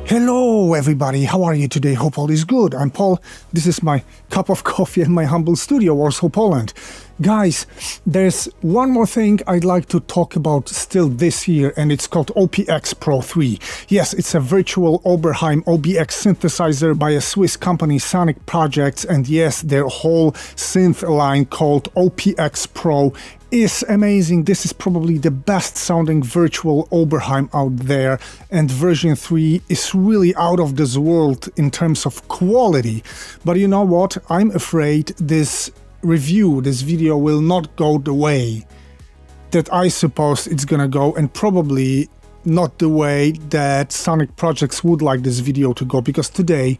Hello everybody, how are you today? Hope all is good. I'm Paul, this is my cup of coffee in my humble studio, Warsaw, Poland. Guys, there's one more thing I'd like to talk about still this year, and it's called OPX Pro 3. Yes, it's a virtual Oberheim OBX synthesizer by a Swiss company, Sonic Projects, and yes, their whole synth line called OPX Pro is amazing. This is probably the best sounding virtual Oberheim out there, and version 3 is really out of this world in terms of quality. But you know what? I'm afraid this video will not go the way that I suppose it's gonna go, and probably not the way that Sonic Projects would like this video to go, because today,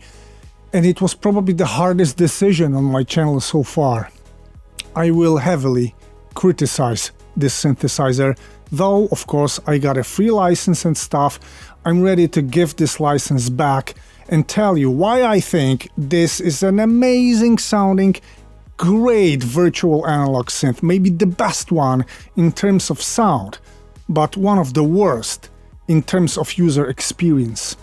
and it was probably the hardest decision on my channel so far, I will heavily criticize this synthesizer. Though of course I got a free license and stuff, I'm ready to give this license back and tell you why I think this is an amazing sounding, great virtual analog synth, maybe the best one in terms of sound, but one of the worst in terms of user experience.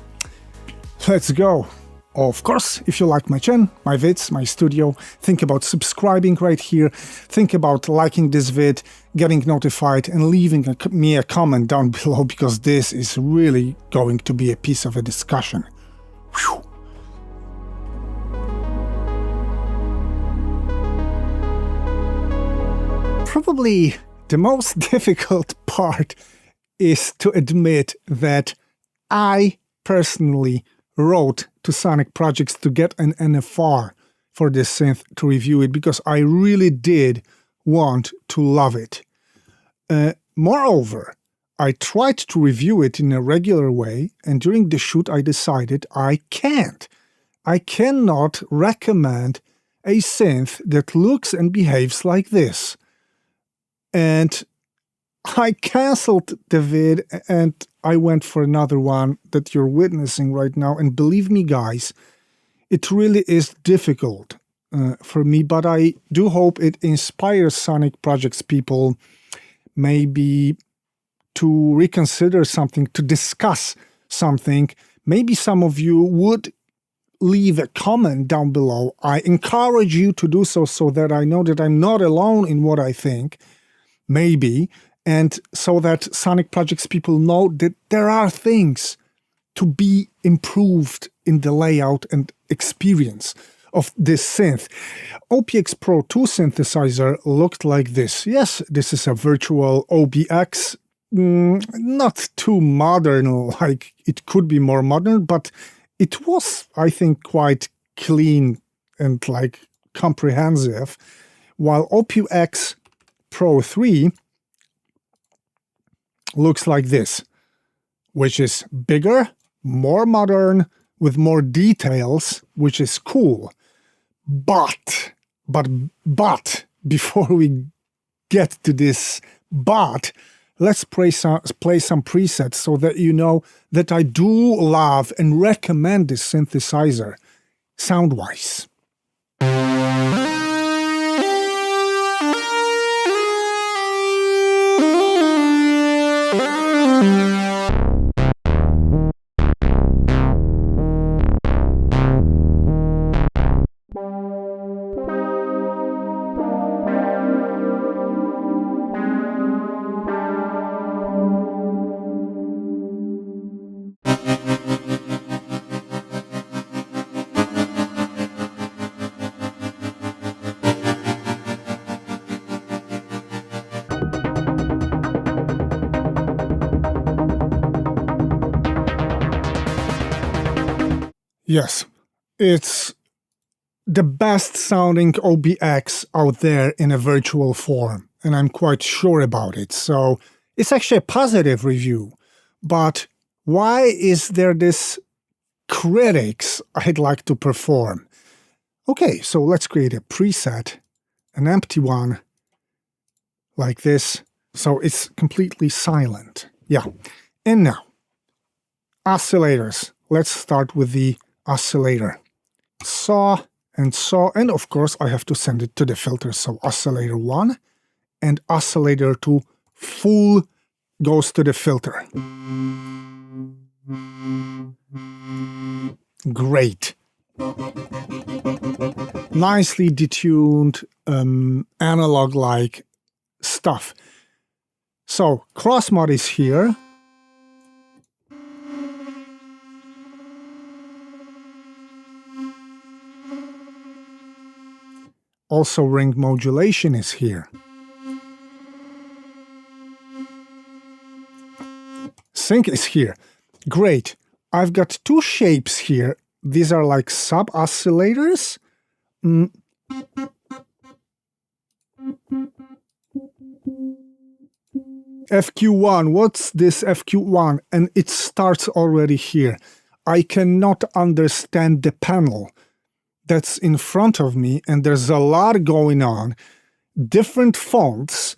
Let's go. Of course, if you like my channel, my vids, my studio, think about subscribing right here, think about liking this vid, getting notified, and leaving me a comment down below, because this is really going to be a piece of a discussion. Whew. Probably the most difficult part is to admit that I personally wrote to Sonic Projects to get an NFR for this synth to review it, because I really did want to love it. Moreover, I tried to review it in a regular way, and during the shoot I decided I cannot recommend a synth that looks and behaves like this. And I cancelled the vid and I went for another one that you're witnessing right now. And believe me, guys, it really is difficult for me, but I do hope it inspires Sonic Projects people maybe to reconsider something, to discuss something. Maybe some of you would leave a comment down below. I encourage you to do so, so that I know that I'm not alone in what I think. Maybe. And so that Sonic Projects people know that there are things to be improved in the layout and experience of this synth. OPX Pro 2 synthesizer looked like this. Yes, this is a virtual OBX, not too modern, like it could be more modern, but it was, I think, quite clean and like comprehensive, while OPX Pro 3 looks like this, which is bigger, more modern, with more details, which is cool. But, before we get to this let's play some presets so that you know that I do love and recommend this synthesizer, sound-wise. Yes, it's the best sounding OBX out there in a virtual form, and I'm quite sure about it. So it's actually a positive review. But why is there this critics I'd like to perform? Okay, so let's create a preset, an empty one, like this. So it's completely silent. Yeah. And now, oscillators. Let's start with the oscillator. Saw, and of course I have to send it to the filter. So oscillator 1 and oscillator 2 full goes to the filter. Great. Nicely detuned, analog-like stuff. So, crossmod is here. Also, ring modulation is here. Sync is here. Great. I've got two shapes here. These are like sub-oscillators. FQ1, what's this FQ1? And it starts already here. I cannot understand the panel that's in front of me, and there's a lot going on. Different fonts,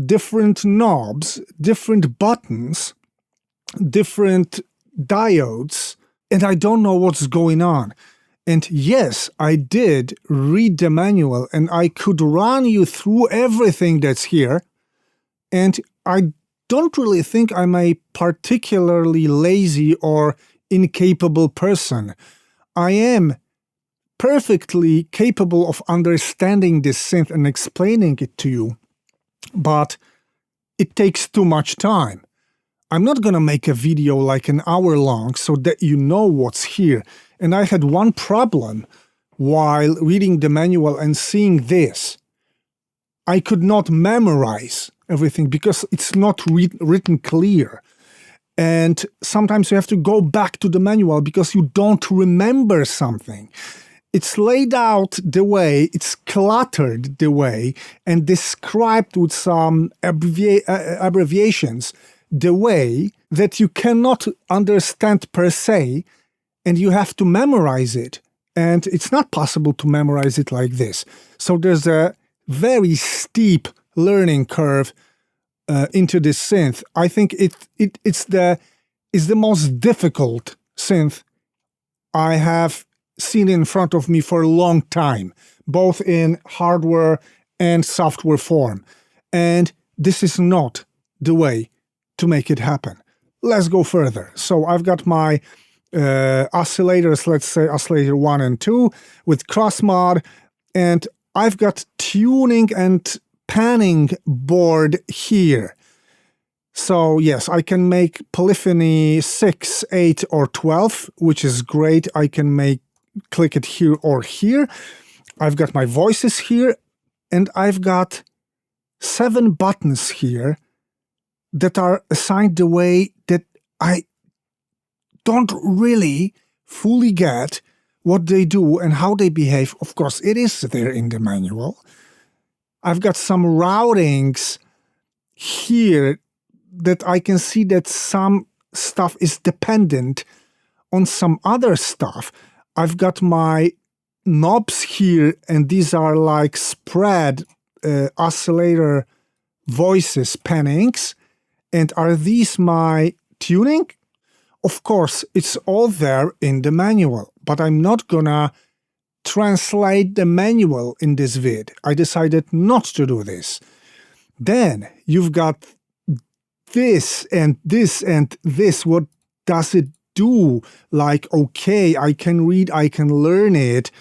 different knobs, different buttons, different diodes, and I don't know what's going on. And yes, I did read the manual, and I could run you through everything that's here, and I don't really think I'm a particularly lazy or incapable person. I am perfectly capable of understanding this synth and explaining it to you, but it takes too much time. I'm not gonna make a video like an hour long so that you know what's here. And I had one problem while reading the manual and seeing this. I could not memorize everything because it's not written clear. And sometimes you have to go back to the manual because you don't remember something. It's laid out the way, it's cluttered the way, and described with some abbreviations the way that you cannot understand per se, and you have to memorize it. And it's not possible to memorize it like this. So there's a very steep learning curve into this synth. I think it's the most difficult synth I have seen in front of me for a long time, both in hardware and software form. And this is not the way to make it happen. Let's go further. So I've got my oscillators, let's say oscillator 1 and 2 with crossmod, and I've got tuning and panning board here. So yes, I can make polyphony 6, 8, or 12, which is great. I can click it here or here. I've got my voices here, and I've got 7 buttons here that are assigned the way that I don't really fully get what they do and how they behave. Of course, it is there in the manual. I've got some routings here that I can see that some stuff is dependent on some other stuff. I've got my knobs here, and these are like spread oscillator voices pannings. And are these my tuning? Of course, it's all there in the manual, but I'm not gonna translate the manual in this vid. I decided not to do this. Then you've got this and this and this. What does it do? Like, okay, I can read, I can learn it,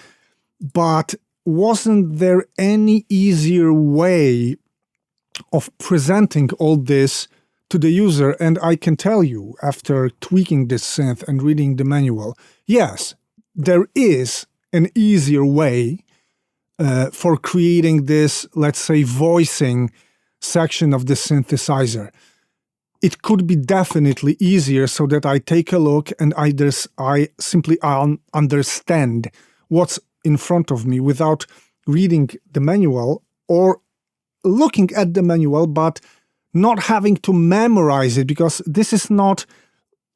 but wasn't there any easier way of presenting all this to the user? And I can tell you, after tweaking this synth and reading the manual, yes, there is an easier way for creating this, let's say, voicing section of the synthesizer. It could be definitely easier so that I take a look and I simply understand what's in front of me without reading the manual or looking at the manual, but not having to memorize it, because this is not,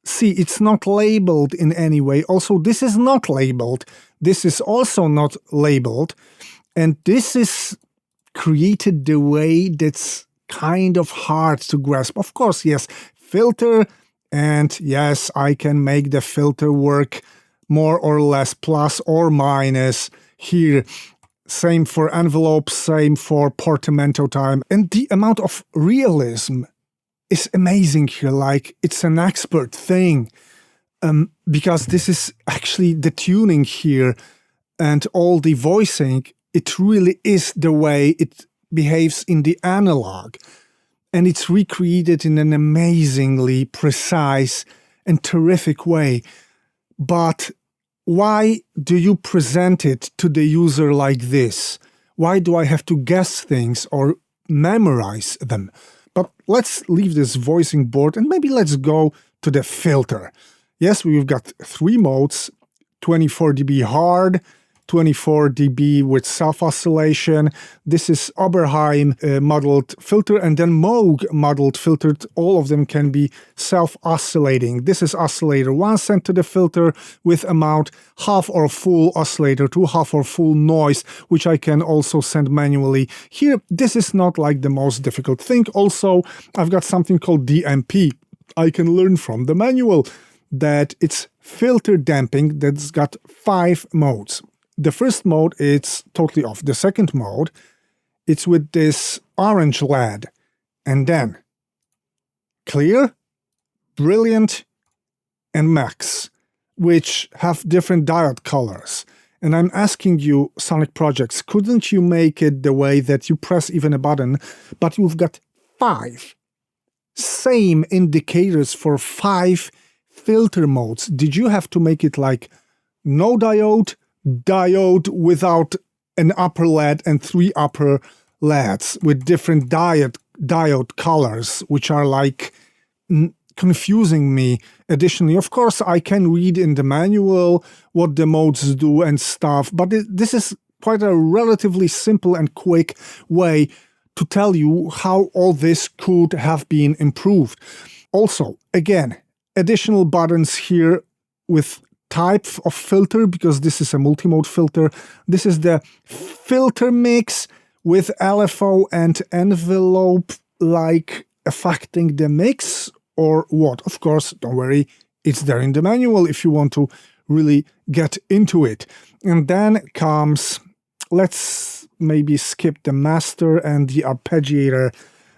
see, it's not labeled in any way. Also, this is not labeled. This is also not labeled. And this is created the way that's kind of hard to grasp. Of course, yes, filter, and yes, I can make the filter work more or less, plus or minus here. Same for envelopes, same for portamento time. And the amount of realism is amazing here, like it's an expert thing. because this is actually the tuning here and all the voicing. It really is the way it behaves in the analog. And it's recreated in an amazingly precise and terrific way. But why do you present it to the user like this? Why do I have to guess things or memorize them? But let's leave this voicing board and maybe let's go to the filter. Yes, we've got 3 modes, 24 dB hard, 24 dB with self-oscillation. This is Oberheim modeled filter, and then Moog modeled filter. All of them can be self-oscillating. This is oscillator 1 sent to the filter with amount half or full, oscillator 2 half or full noise, which I can also send manually. Here, this is not like the most difficult thing. Also, I've got something called DMP. I can learn from the manual that it's filter damping that's got 5 modes. The first mode, it's totally off. The second mode, it's with this orange LED. And then clear, brilliant, and max, which have different diode colors. And I'm asking you, Sonic Projects, couldn't you make it the way that you press even a button, but you've got 5 same indicators for 5 filter modes? Did you have to make it like no diode, diode without an upper LED and 3 upper LEDs with different diode colors, which are like confusing me additionally? Of course, I can read in the manual what the modes do and stuff, but this is quite a relatively simple and quick way to tell you how all this could have been improved. Also, again, additional buttons here with type of filter, because this is a multimode filter. This is the filter mix with LFO and envelope, like affecting the mix or what. Of course, don't worry, it's there in the manual if you want to really get into it. And then comes, let's maybe skip the master and the arpeggiator.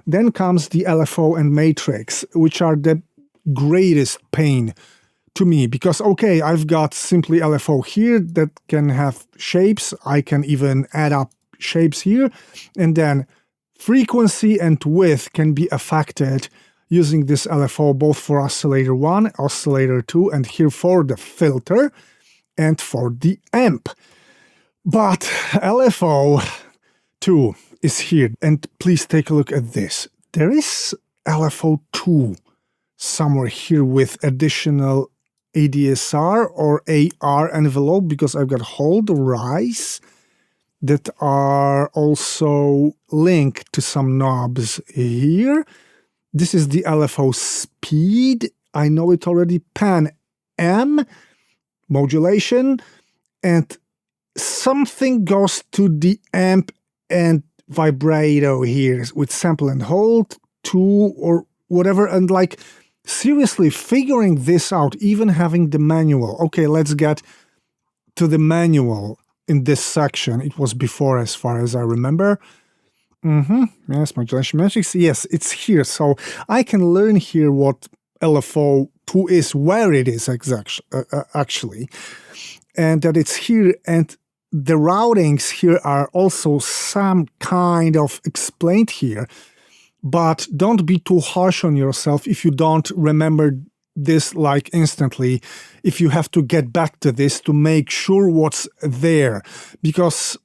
Then comes the LFO and matrix, which are the greatest pain to me, because okay, I've got simply LFO here that can have shapes. I can even add up shapes here, and then frequency and width can be affected using this LFO both for oscillator 1, oscillator 2, and here for the filter and for the amp. But LFO 2 is here, and please take a look at this. There is LFO 2 somewhere here with additional ADSR or AR envelope, because I've got hold, rise, that are also linked to some knobs here. This is the LFO speed. I know it already. Pan M, modulation, and something goes to the amp and vibrato here with sample and hold 2 or whatever. And like, seriously, figuring this out, even having the manual. Okay, let's get to the manual in this section. It was before, as far as I remember. Yes, modulation metrics. Yes, it's here. So I can learn here what LFO 2 is, where it is actually, and that it's here. And the routings here are also some kind of explained here. But don't be too harsh on yourself if you don't remember this like instantly, if you have to get back to this to make sure what's there. Because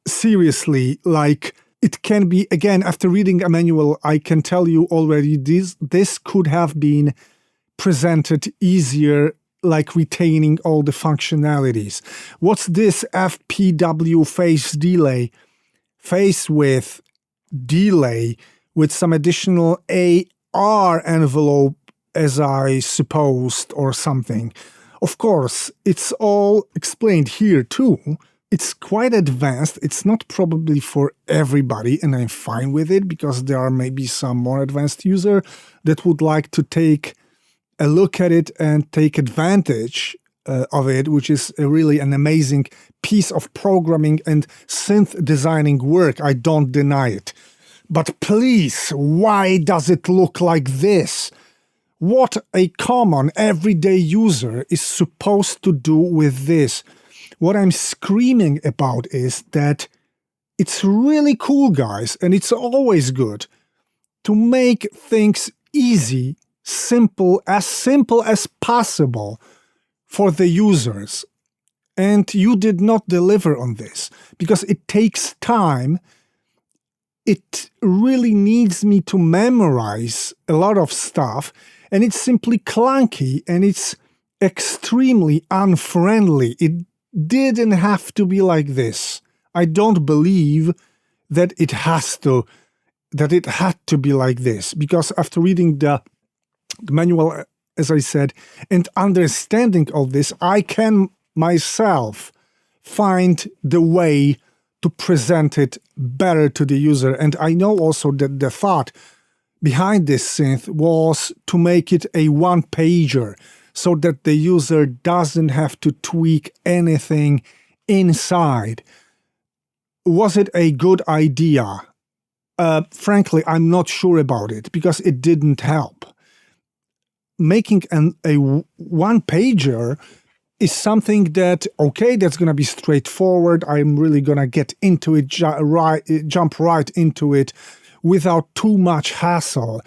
seriously, like, it can be, again, after reading a manual, I can tell you already this could have been presented easier, like retaining all the functionalities. What's this FPW phase delay? Phase width delay with some additional AR envelope, as I supposed, or something. Of course, it's all explained here too. It's quite advanced. It's not probably for everybody, and I'm fine with it, because there are maybe some more advanced user that would like to take a look at it and take advantage of it, which is really an amazing piece of programming and synth designing work. I don't deny it. But please, why does it look like this? what a common everyday user is supposed to do with this. What I'm screaming about is that it's really cool, guys, and it's always good to make things easy, simple as possible for the users. And you did not deliver on this because it takes time. It really needs me to memorize a lot of stuff, and it's simply clunky and it's extremely unfriendly. It didn't have to be like this. I don't believe that it had to be like this, because after reading the manual, as I said, and understanding all this, I can myself find the way to present it better to the user. And I know also that the thought behind this synth was to make it a one-pager so that the user doesn't have to tweak anything inside. Was it a good idea? Frankly, I'm not sure about it because it didn't help. Making a one-pager is something that, okay, that's going to be straightforward. I'm really going to get into it, jump right into it without too much hassle.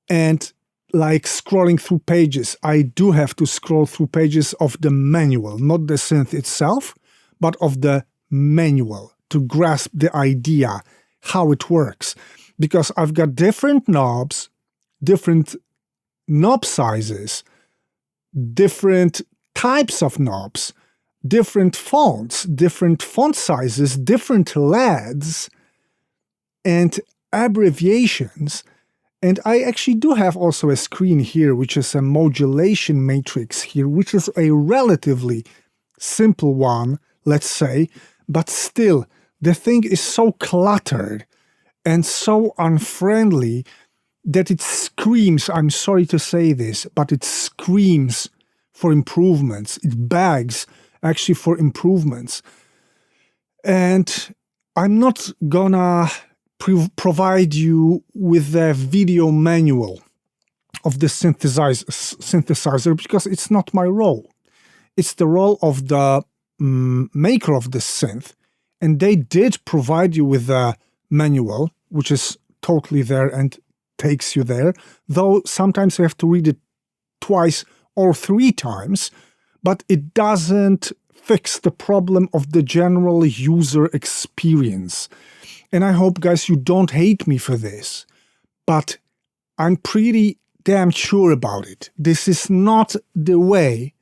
And like scrolling through pages, I do have to scroll through pages of the manual, not the synth itself, but of the manual to grasp the idea, how it works. Because I've got different knobs, different knob sizes, different types of knobs, different fonts, different font sizes, different LEDs, and abbreviations. And I actually do have also a screen here, which is a modulation matrix here, which is a relatively simple one, let's say, but still, the thing is so cluttered and so unfriendly that it screams, I'm sorry to say this, but it screams for improvements. It begs actually for improvements. And I'm not gonna provide you with a video manual of the synthesizer because it's not my role. It's the role of the maker of the synth, and they did provide you with a manual, which is totally there and takes you there, though sometimes you have to read it twice or three times, but it doesn't fix the problem of the general user experience. And I hope, guys, you don't hate me for this, but I'm pretty damn sure about it. This is not the way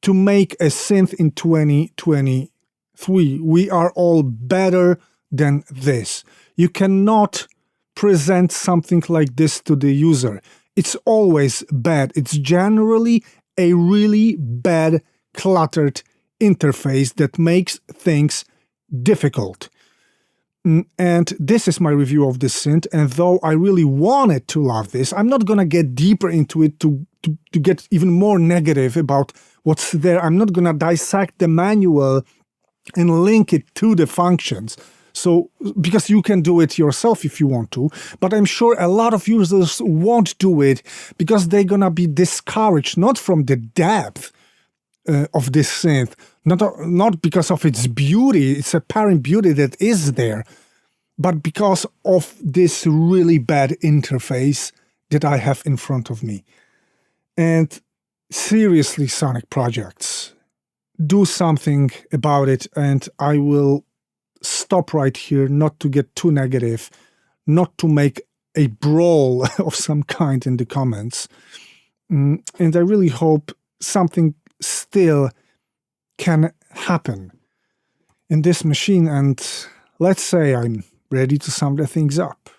to make a synth in 2023. We are all better than this. You cannot present something like this to the user. It's always bad. It's generally a really bad, cluttered interface that makes things difficult. And this is my review of this synth, and though I really wanted to love this, I'm not gonna get deeper into it to get even more negative about what's there. I'm not gonna dissect the manual and link it to the functions. So, because you can do it yourself if you want to, but I'm sure a lot of users won't do it because they're gonna be discouraged, not from the depth of this synth, not because of its beauty, its apparent beauty that is there, but because of this really bad interface that I have in front of me. And seriously, Sonic Projects, do something about it, and I will stop right here, not to get too negative, not to make a brawl of some kind in the comments. And I really hope something still can happen in this machine, and let's say I'm ready to sum the things up.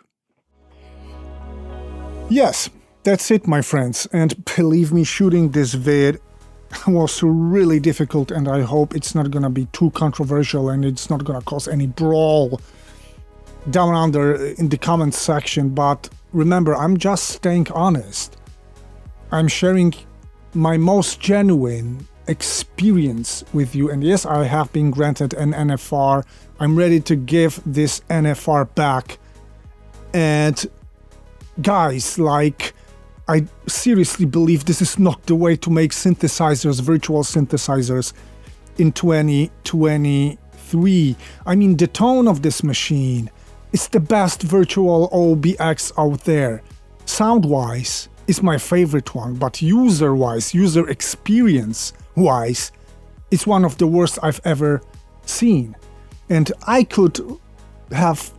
Yes, that's it, my friends, and believe me, shooting this vid was really difficult, and I hope it's not gonna be too controversial and it's not gonna cause any brawl down under in the comments section. But remember, I'm just staying honest. I'm sharing my most genuine experience with you, and yes, I have been granted an NFR. I'm ready to give this NFR back. And guys, like, I seriously believe this is not the way to make synthesizers, virtual synthesizers, in 2023. I mean, the tone of this machine is the best virtual OBX out there. Sound-wise, it's my favorite one, but user-wise, user experience-wise, it's one of the worst I've ever seen. And I could have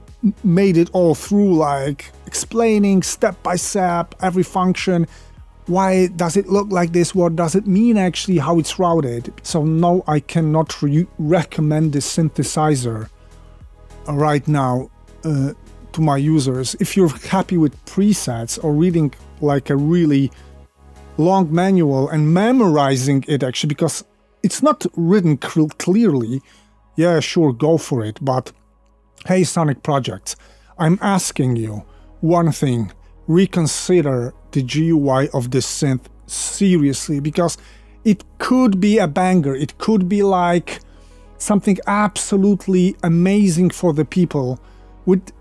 made it all through, like explaining step by step every function. Why does it look like this? What does it mean actually? How it's routed? So no, I cannot recommend this synthesizer right now to my users. If you're happy with presets or reading like a really long manual and memorizing it actually, because it's not written clearly, yeah, sure, go for it. But hey, Sonic Projects, I'm asking you one thing. Reconsider the GUI of this synth seriously, because it could be a banger. It could be like something absolutely amazing for the people with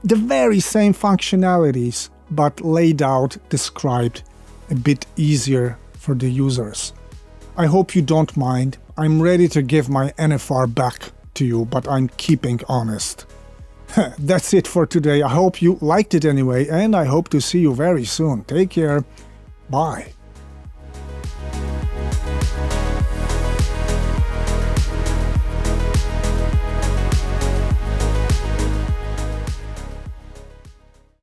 the very same functionalities, but laid out, described a bit easier for the users. I hope you don't mind. I'm ready to give my NFR back to you, but I'm keeping honest. That's it for today. I hope you liked it anyway, and I hope to see you very soon. Take care. Bye.